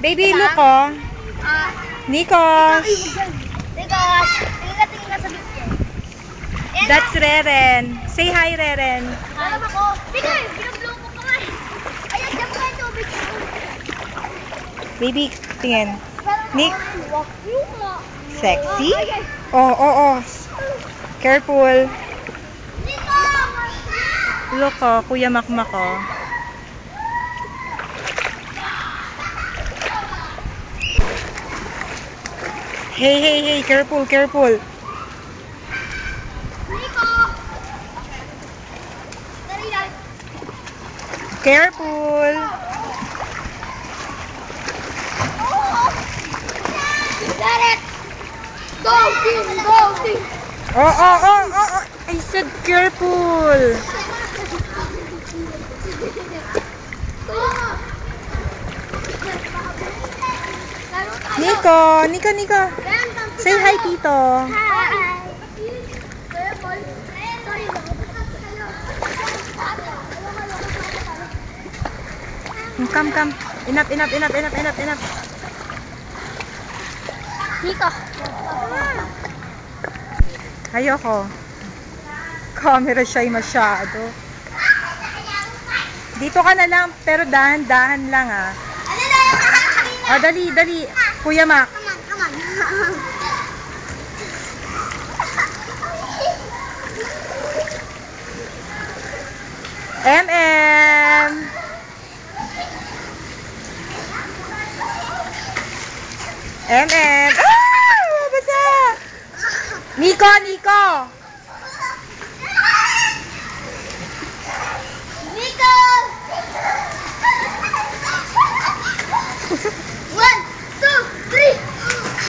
Baby, look oh. Nikos. Nikos. Tingin ka sa bitya. That's Reren. Say hi, Reren. Alam ako. Tingnan, binublow ko pa nga. Ayan, dyan mo kayo tubig. Baby, tingin. Nick. Sexy? Oh. Oh. Careful. Nikos! Look oh, Kuya Makmak oh. Hey, careful. Nico! Dali lang. Careful. Oh! Got it! Go, team! Go, team! Oh. I said careful. Nico. Say hi, Tito. Hi! Come. Enough. Nico! Ayoko. Camera shy masyado. Dito ka na lang, pero dahan lang ah. Ano na yung kakakabina? Oh, dali. Kuya Mac. Come on. MM. MM. Ah! Basa! Nico!